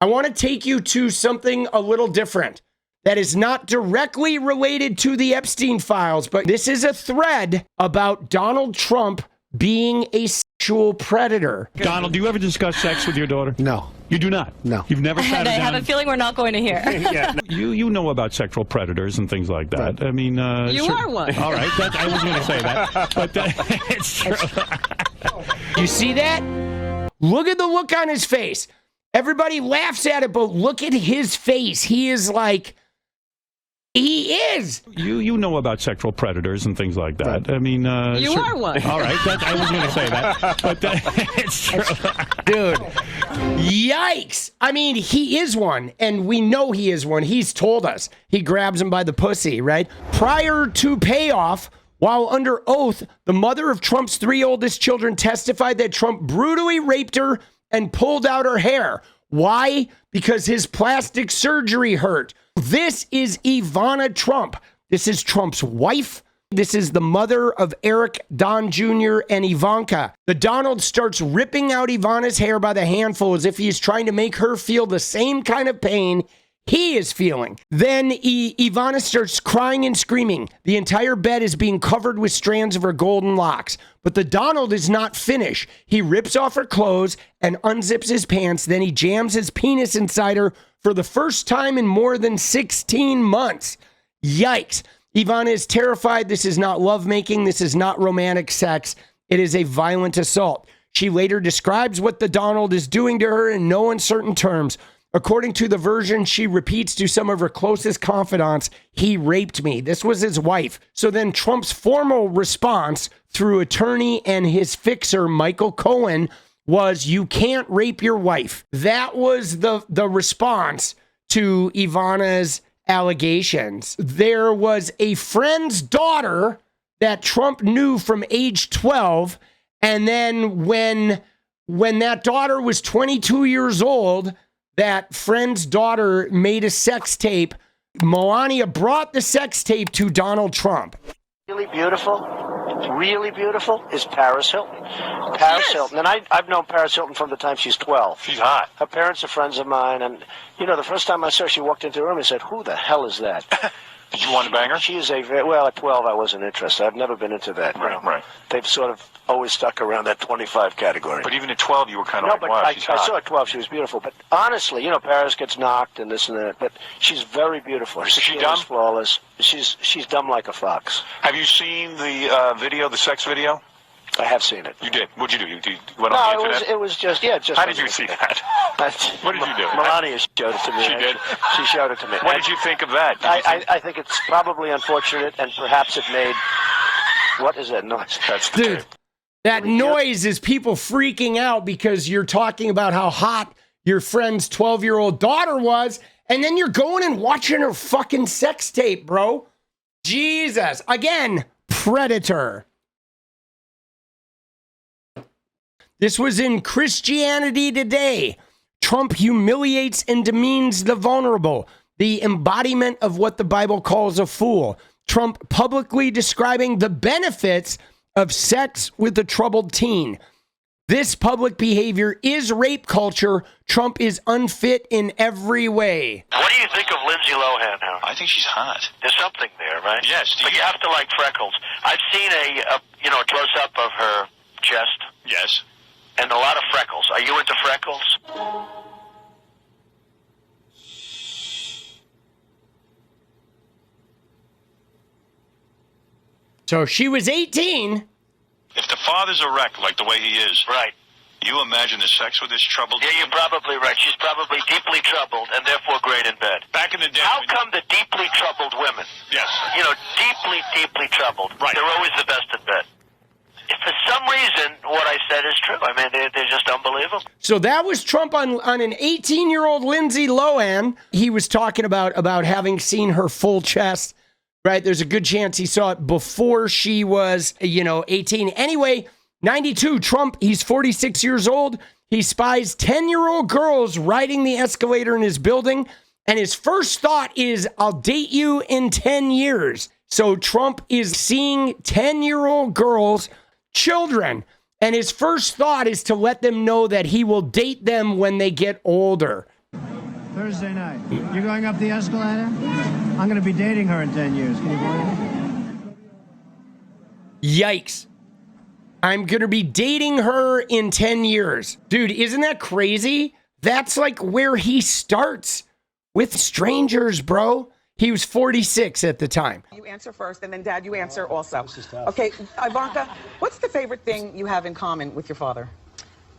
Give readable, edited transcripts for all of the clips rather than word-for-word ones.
I want to take you to something a little different that is not directly related to the Epstein files, but this is a thread about Donald Trump being a sexual predator. Donald, do you ever discuss sex with your daughter? No. You do not? No. You've never sat And I her down? have a feeling we're not going to hear. Yeah. You know about sexual predators and things like that. Right. I mean... You are one. All right. I was going to say that. But it's true. You see that? Look at the look on his face. Everybody laughs at it, but look at his face. He is like... He is. You know about sexual predators and things like that. Right. I mean... You are one. All right. I was going to say that. But it's true. Dude, yikes. I mean, he is one, and we know he is one. He's told us. He grabs him by the pussy, right? Prior to payoff, while under oath, the mother of Trump's 3 oldest children testified that Trump brutally raped her and pulled out her hair. Why? Because his plastic surgery hurt. This is Ivana Trump. This is Trump's wife. This is the mother of Eric, Don Jr., and Ivanka. The Donald starts ripping out Ivana's hair by the handful as if he's trying to make her feel the same kind of pain he is feeling. Then Ivana starts crying and screaming. The entire bed is being covered with strands of her golden locks. But the Donald is not finished. He rips off her clothes and unzips his pants. Then he jams his penis inside her for the first time in more than 16 months. Yikes. Ivana is terrified. This is not lovemaking. This is not romantic sex. It is a violent assault. She later describes what the Donald is doing to her in no uncertain terms. According to the version she repeats to some of her closest confidants, he raped me. This was his wife. So then Trump's formal response through attorney and his fixer, Michael Cohen, was, you can't rape your wife. That was the response to Ivana's allegations. There was a friend's daughter that Trump knew from age 12. And then when that daughter was 22 years old, that friend's daughter made a sex tape. Melania brought the sex tape to Donald Trump. Really beautiful is Paris Hilton. Paris Hilton. And I've known Paris Hilton from the time she's 12. She's hot. Her parents are friends of mine. And, you know, the first time I saw her, she walked into the room and said, who the hell is that? Did you want to bang her? She is well, at 12, I wasn't interested. I've never been into that. Right. They've sort of always stuck around that 25 category. But even at 12, you were kind of like, wow, she's I hot. saw at 12, she was beautiful. But honestly, you know, Paris gets knocked and this and that. But she's very beautiful. Is she dumb? Flawless. She's dumb like a fox. Have you seen the video, the sex video? I have seen it. You did. What'd you do? You went on the internet? It was just. How did you see that? What did you do? Melania showed it to me. She did? She showed it to me. What did you think of that? I think it's probably unfortunate, and perhaps it made... What is that noise? That's the Dude, tape. that noise is people freaking out because you're talking about how hot your friend's 12-year-old daughter was, and then you're going and watching her fucking sex tape, bro. Jesus. Again, predator. This was in Christianity Today. Trump humiliates and demeans the vulnerable, the embodiment of what the Bible calls a fool. Trump publicly describing the benefits of sex with a troubled teen. This public behavior is rape culture. Trump is unfit in every way. What do you think of Lindsay Lohan now? I think she's hot. There's something there, right? Yes. But you have to like freckles. I've seen a close-up of her chest. Yes. And a lot of freckles. Are you into freckles? So she was 18. If the father's a wreck like the way he is, Right. you imagine the sex with this troubled... Yeah, you're probably right. She's probably deeply troubled and therefore great in bed. Back in the day... How come the deeply troubled women, Yes. you know, deeply troubled, Right. they're always the best in bed? If for some reason what I said is true. I mean, they're just unbelievable. So that was Trump on an 18-year-old Lindsay Lohan. He was talking about having seen her full chest, right? There's a good chance he saw it before she was, 18. Anyway, 92, Trump, he's 46 years old. He spies 10-year-old girls riding the escalator in his building. And his first thought is, I'll date you in 10 years. So Trump is seeing 10-year-old girls, children, and his first thought is to let them know that he will date them when they get older. Thursday night. You're going up the escalator? I'm going to be dating her in 10 years. Can you believe it? Yikes. I'm going to be dating her in 10 years. Dude, isn't that crazy? That's like where he starts with strangers, bro. He was 46 at the time. You answer first, and then, Dad, you answer also. Okay, Ivanka, what's the favorite thing you have in common with your father?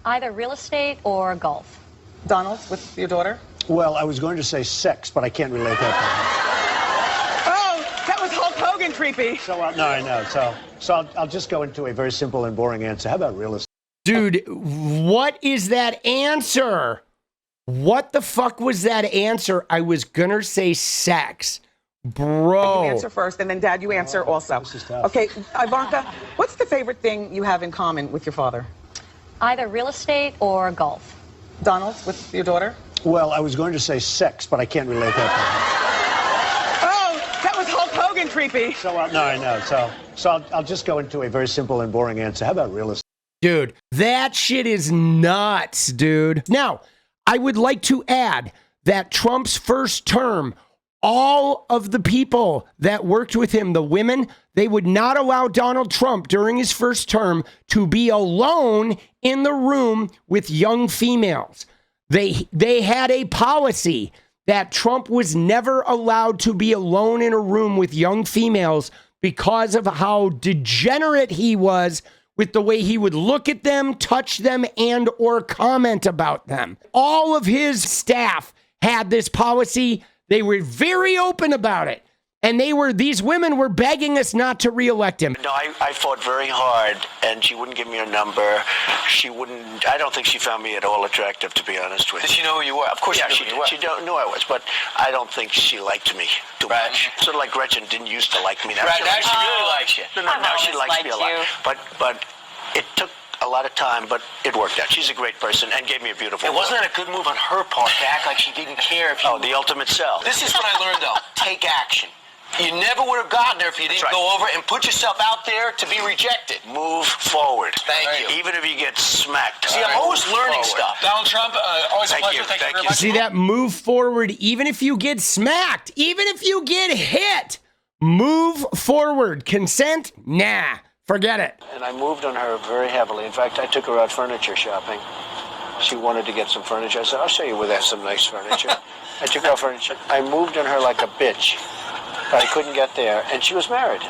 Either real estate or golf. Donald, with your daughter? Well, I was going to say sex, but I can't relate that. Oh, that was Hulk Hogan creepy. So, no, I know. So I'll just go into a very simple and boring answer. How about real estate? Dude, what is that answer? What the fuck was that answer? I was gonna say sex. Bro. You answer first, and then, Dad, you answer also. Okay, Ivanka, what's the favorite thing you have in common with your father? Either real estate or golf. Donald, with your daughter? Well, I was going to say sex, but I can't relate that. Oh, that was Hulk Hogan creepy. So, no, I know. So I'll just go into a very simple and boring answer. How about real estate? Dude, that shit is nuts, dude. Now, I would like to add that Trump's first term, all of the people that worked with him, the women, they would not allow Donald Trump during his first term to be alone in the room with young females. They had a policy that Trump was never allowed to be alone in a room with young females because of how degenerate he was with the way he would look at them, touch them, and or comment about them. All of his staff had this policy. They were very open about it. And these women were begging us not to reelect him. No, I fought very hard, and she wouldn't give me her number. I don't think she found me at all attractive, to be honest with you. Did she know who you were? Of course yeah, she knew who you were. She knew I was, but I don't think she liked me too much. Sort of like Gretchen didn't used to like me. Now Right, now she really likes you. No, now she likes me a lot. But it took a lot of time, but it worked out. She's a great person and gave me a beautiful It wasn't a good move on her part to act like she didn't care if you... Oh, the ultimate sell. This is what I learned, though. Take action. You never would have gotten there if you didn't go over and put yourself out there to be rejected. Move forward. Thank you. Even if you get smacked. See, I'm always learning stuff. Donald Trump, always a pleasure. Thank you very much. See that? Move forward, even if you get smacked, even if you get hit. Move forward. Consent? Nah. Forget it. And I moved on her very heavily. In fact, I took her out furniture shopping. She wanted to get some furniture. I said, I'll show you where there's some nice furniture. I took her out furniture. I moved on her like a bitch. But I couldn't get there. And she was married.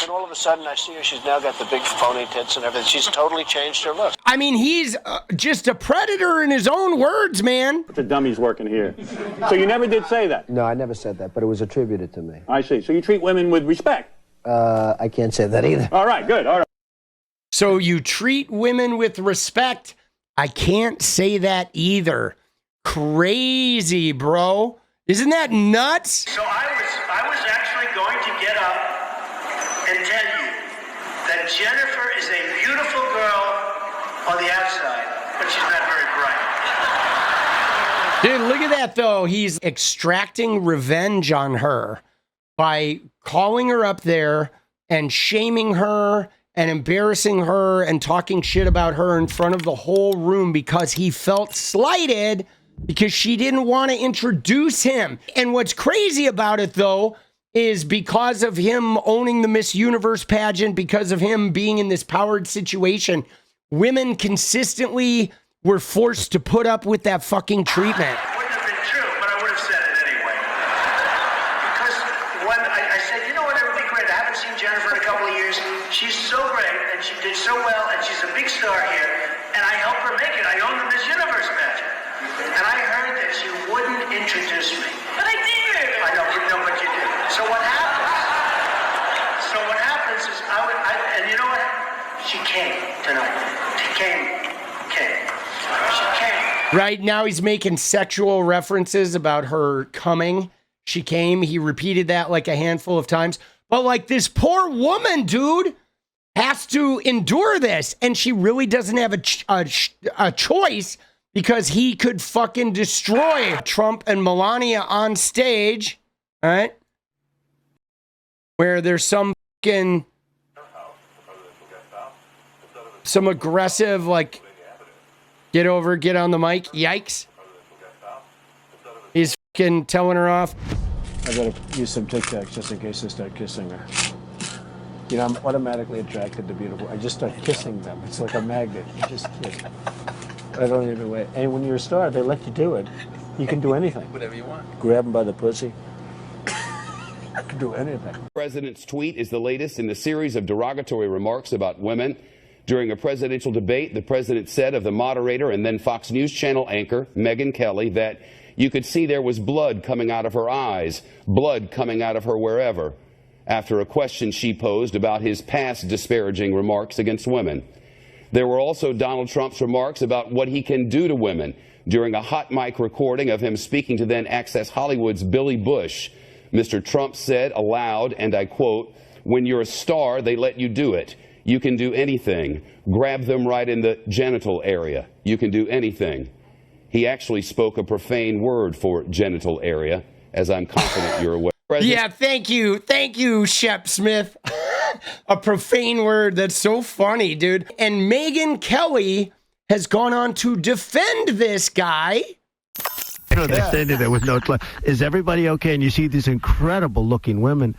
And all of a sudden, I see her. She's now got the big phony tits and everything. She's totally changed her look. I mean, he's just a predator in his own words, man. The dummy's working here. So you never did say that? No, I never said that, but it was attributed to me. I see. So you treat women with respect? I can't say that either. All right, good. All right. So you treat women with respect. I can't say that either. Crazy, bro. Isn't that nuts? So I was actually going to get up and tell you that Jennifer is a beautiful girl on the outside, but she's not very bright. Dude, look at that, though. He's extracting revenge on her by calling her up there and shaming her and embarrassing her and talking shit about her in front of the whole room because he felt slighted because she didn't want to introduce him. And what's crazy about it, though, is because of him owning the Miss Universe pageant, because of him being in this powered situation, women consistently were forced to put up with that fucking treatment. It wouldn't have been true, but I would have said it anyway. Because when I said, you know what, it would be great. I haven't seen Jennifer in a couple of years. She's so great, and she did so well, and she's a big star here. And I helped her make it. I own the Miss Universe pageant. And I heard that she wouldn't introduce me. But I did! I know, but you did. So what happens? Is and you know what? She came tonight. She came. She came. Right now he's making sexual references about her coming. She came. He repeated that like a handful of times. But like this poor woman, dude, has to endure this. And she really doesn't have a choice because he could fucking destroy Trump and Melania on stage. All right. Where there's some aggressive, like, get on the mic. Yikes. He's and telling her off. I better use some Tic Tacs just in case I start kissing her. You know, I'm automatically attracted to beautiful. I just start kissing them. It's like a magnet. You just kiss. I don't even wait. And when you're a star, they let you do it. You can do anything. Whatever you want. Grab them by the pussy. I can do anything. The president's tweet is the latest in the series of derogatory remarks about women. During a presidential debate, the president said of the moderator and then Fox News Channel anchor, Megyn Kelly, that you could see there was blood coming out of her eyes, blood coming out of her wherever, after a question she posed about his past disparaging remarks against women. There were also Donald Trump's remarks about what he can do to women during a hot mic recording of him speaking to then Access Hollywood's Billy Bush. Mr. Trump said aloud, and I quote, "When you're a star, they let you do it. You can do anything. Grab them right in the genital area. You can do anything." He actually spoke a profane word for genital area, as I'm confident you're aware. Yeah, thank you, 𝗙𝗍𝗪. A profane word. That's so funny, dude. And Megyn Kelly has gone on to defend this guy. They're standing there with no clue. Is everybody okay? And you see these incredible looking women.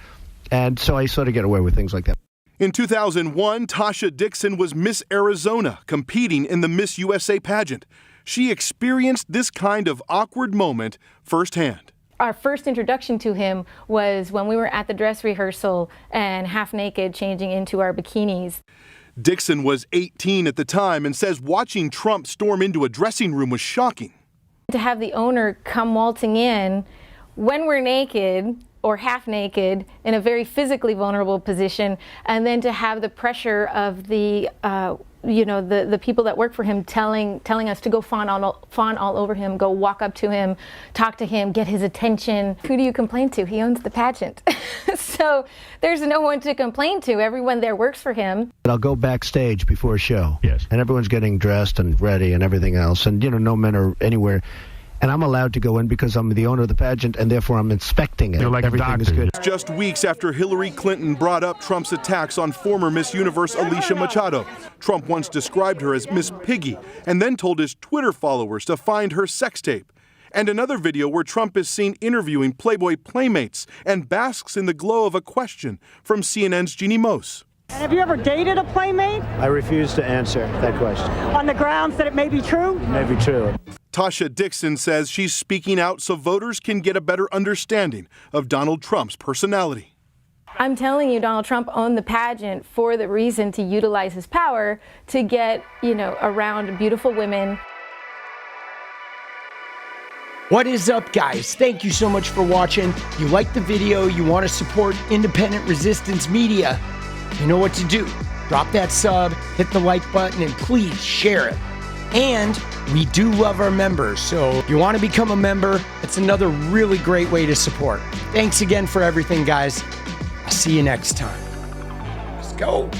And so I sort of get away with things like that. In 2001, Tasha Dixon was Miss Arizona, competing in the Miss USA pageant. She experienced this kind of awkward moment firsthand. Our first introduction to him was when we were at the dress rehearsal and half naked changing into our bikinis. Dixon was 18 at the time and says watching Trump storm into a dressing room was shocking. To have the owner come waltzing in when we're naked or half naked in a very physically vulnerable position, and then to have the pressure of the the people that work for him telling us to go fawn all over him, go walk up to him, talk to him, get his attention. Who do you complain to? He owns the pageant. So there's no one to complain to. Everyone there works for him. I'll go backstage before a show. Yes. And everyone's getting dressed and ready and everything else. And, no men are anywhere. And I'm allowed to go in because I'm the owner of the pageant, and therefore I'm inspecting it. You're like everything is good. Just weeks after Hillary Clinton brought up Trump's attacks on former Miss Universe 𝗙𝗍𝗪, Trump once described her as Miss Piggy and then told his Twitter followers to find her sex tape. And another video where Trump is seen interviewing Playboy playmates and basks in the glow of a question from CNN's Jeannie Mose. And have you ever dated a playmate? I refuse to answer that question. On the grounds that it may be true? It may be true. Tasha Dixon says she's speaking out so voters can get a better understanding of Donald Trump's personality. I'm telling you, Donald Trump owned the pageant for the reason to utilize his power to get, around beautiful women. What is up, guys? Thank you so much for watching. You like the video, you want to support independent resistance media, you know what to do. Drop that sub, hit the like button, and please share it. And we do love our members, so if you want to become a member, it's another really great way to support. Thanks again for everything, guys. I'll see you next time. Let's go.